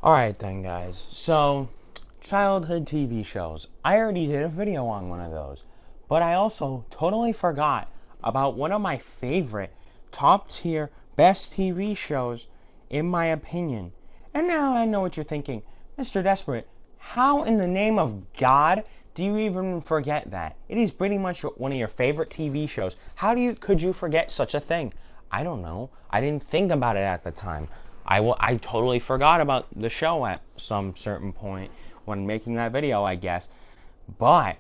Alright then, guys. So, childhood TV shows. I already did a video on one of those. But I also totally forgot about one of my favorite, top tier, best TV shows, in my opinion. And now I know what you're thinking. Mr. Desperate, how in the name of God do you even forget that? It is pretty much one of your favorite TV shows. Could you forget such a thing? I don't know. I didn't think about it at the time. I totally forgot about the show at some certain point when making that video, I guess. But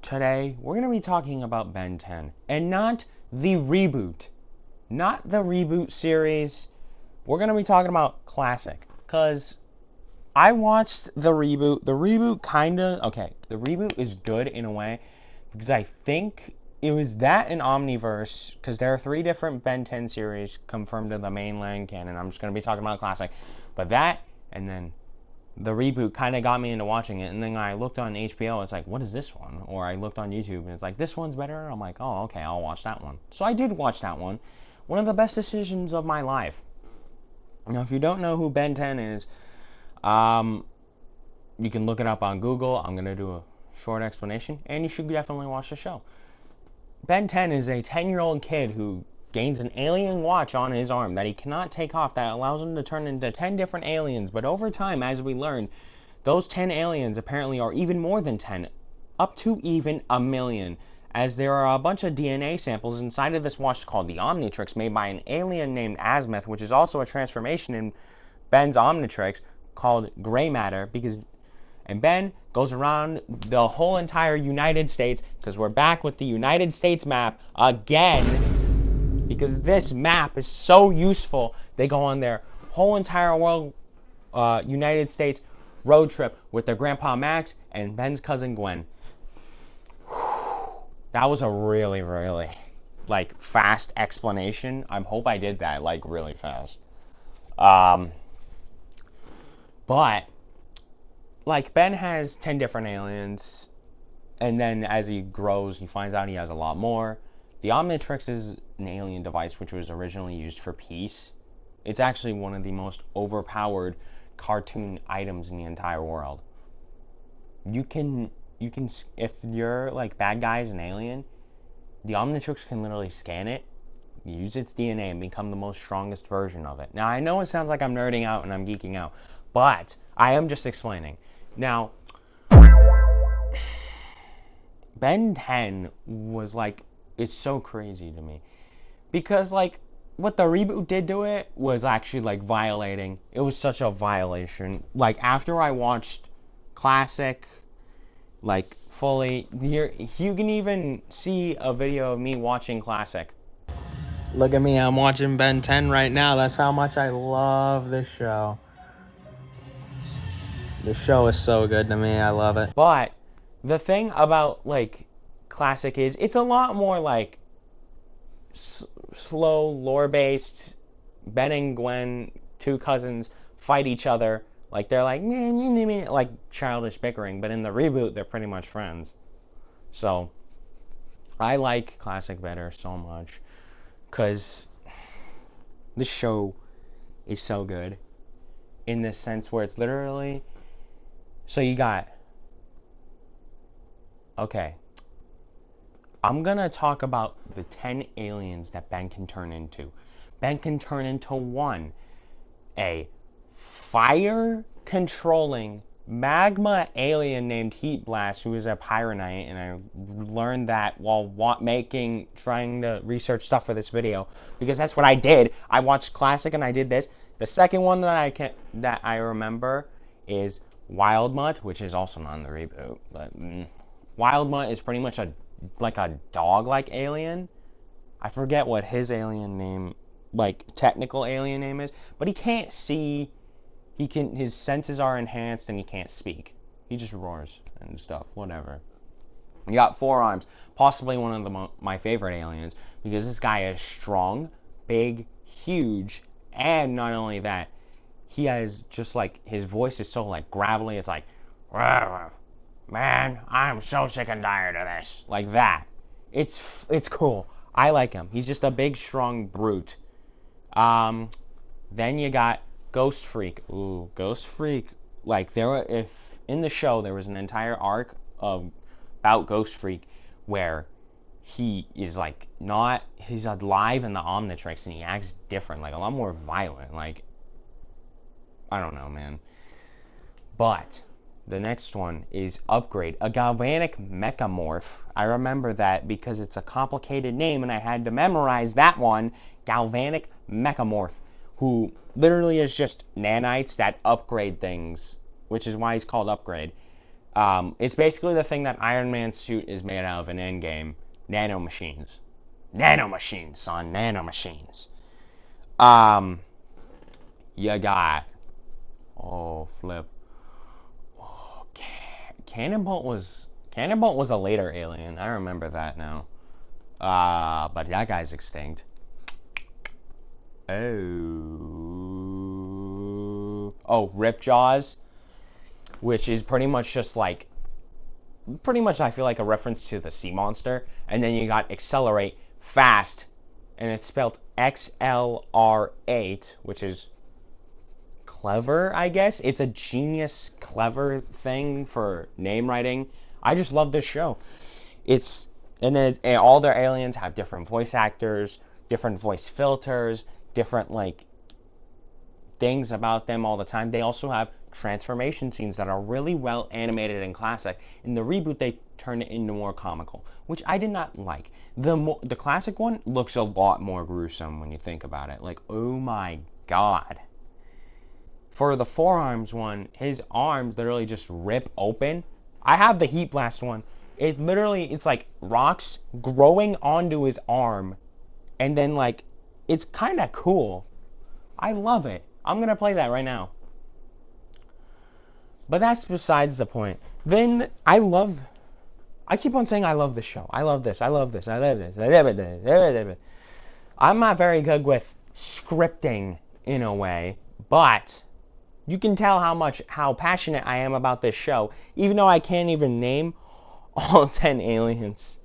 today we're going to be talking about Ben 10 and not the reboot. Not the reboot series. We're going to be talking about classic cuz I watched the reboot. The reboot the reboot is good in a way because I think it was that in Omniverse, because there are 3 different Ben 10 series confirmed in the mainland canon. I'm just going to be talking about classic. But that, and then the reboot kind of got me into watching it. And then I looked on HBO, it's like, what is this one? Or I looked on YouTube, and it's like, this one's better? I'm like, oh, okay, I'll watch that one. So I did watch that one. One of the best decisions of my life. Now, if you don't know who Ben 10 is, you can look it up on Google. I'm going to do a short explanation, and you should definitely watch the show. Ben 10 is a 10-year-old kid who gains an alien watch on his arm that he cannot take off that allows him to turn into 10 different aliens. But over time, as we learn, those 10 aliens apparently are even more than 10, up to even a million, as there are a bunch of DNA samples inside of this watch called the Omnitrix, made by an alien named Azimuth, which is also a transformation in Ben's Omnitrix called gray matter, and Ben goes around the whole entire United States, because we're back with the United States map again, because this map is so useful. They go on their whole entire world, United States road trip with their grandpa Max and Ben's cousin Gwen. That was a really, really, fast explanation. I hope I did that, really fast. But Ben has 10 different aliens, and then as he grows, he finds out he has a lot more. The Omnitrix is an alien device which was originally used for peace. It's actually one of the most overpowered cartoon items in the entire world. You can, if you're bad guy is an alien, the Omnitrix can literally scan it, use its DNA, and become the most strongest version of it. Now, I know it sounds like I'm nerding out and I'm geeking out, but I am just explaining. Now, Ben 10 was it's so crazy to me. Because, what the reboot did to it was actually, violating. It was such a violation. After I watched Classic, fully, here, you can even see a video of me watching Classic. Look at me, I'm watching Ben 10 right now. That's how much I love this show. The show is so good to me. I love it. But the thing about classic is it's a lot more slow lore based. Ben and Gwen, 2 cousins, fight each other. They're childish bickering. But in the reboot, they're pretty much friends. So I like classic better so much because this show is so good in this sense where it's literally. So you got, okay, I'm going to talk about the 10 aliens that Ben can turn into. Ben can turn into 1, a fire-controlling magma alien named Heat Blast, who is a Pyronite, and I learned that while trying to research stuff for this video, because that's what I did. I watched Classic and I did this. The second one that I remember is Wild Mutt, which is also not in the reboot, but Wild Mutt is pretty much a dog-like alien. I forget what his alien name, technical alien name is, but he can't see. His senses are enhanced and he can't speak. He just roars and stuff, whatever. You got 4 arms, possibly one of my favorite aliens, because this guy is strong, big, huge, and not only that, he has just his voice is so gravelly. It's man, I'm so sick and tired of this. Like that. It's cool. I like him. He's just a big, strong brute. Then you got Ghost Freak. Ooh, Ghost Freak. Like if in the show there was an entire arc about Ghost Freak where he is like not, he's alive in the Omnitrix and he acts different, like a lot more violent. Like, I don't know, man. But the next one is Upgrade, a galvanic mechamorph. I remember that because it's a complicated name and I had to memorize that one. Galvanic mechamorph, who literally is just nanites that upgrade things, which is why he's called Upgrade. It's basically the thing that Iron Man's suit is made out of in Endgame. Nanomachines. Nanomachines, son. Nanomachines. You got... Oh, flip. Oh, Cannonbolt was a later alien. I remember that now. But that guy's extinct. Oh, Ripjaws, which is pretty much just like, I feel like a reference to the sea monster. And then you got Accelerate, Fast, and it's spelled XLR8, which is clever, I guess. It's a genius, clever thing for name writing. I just love this show. And all their aliens have different voice actors, different voice filters, different like things about them all the time. They also have transformation scenes that are really well animated and classic. In the reboot, they turned it into more comical, which I did not like. The classic one looks a lot more gruesome when you think about it. Like, oh my god. For the Forearms one, his arms literally just rip open. I have the Heat Blast one. It's like rocks growing onto his arm, and then like, it's kind of cool. I love it. I'm gonna play that right now. But that's besides the point. Then I keep on saying I love this show. I love this. I love this. I love this. I'm not very good with scripting in a way, but you can tell how passionate I am about this show, even though I can't even name all 10 aliens.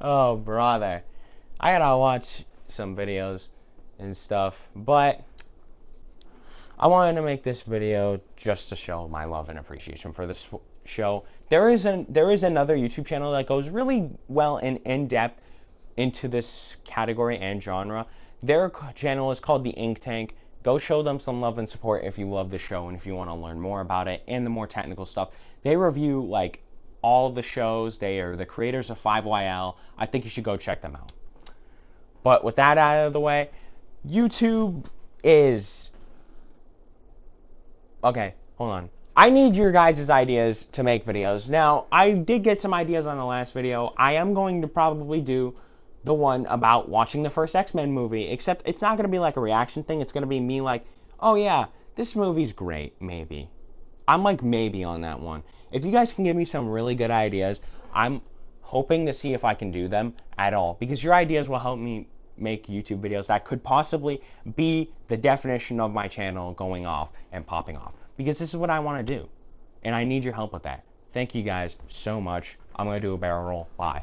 Oh, brother. I gotta watch some videos and stuff, but I wanted to make this video just to show my love and appreciation for this show. There is another YouTube channel that goes really well and in-depth into this category and genre. Their channel is called The Ink Tank. Go show them some love and support if you love the show and if you want to learn more about it and the more technical stuff. They review like all the shows. They are the creators of 5YL. I think you should go check them out. But with that out of the way, YouTube is... Okay, hold on. I need your guys' ideas to make videos. Now, I did get some ideas on the last video. I am going to probably do the one about watching the first X-Men movie, except it's not going to be like a reaction thing. It's going to be me like, oh yeah, this movie's great, maybe. I'm like maybe on that one. If you guys can give me some really good ideas, I'm hoping to see if I can do them at all, because your ideas will help me make YouTube videos that could possibly be the definition of my channel going off and popping off, because this is what I want to do, and I need your help with that. Thank you guys so much. I'm going to do a barrel roll. Bye.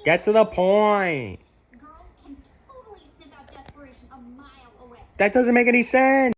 Get to the point. Girls can totally sniff out desperation a mile away. That doesn't make any sense.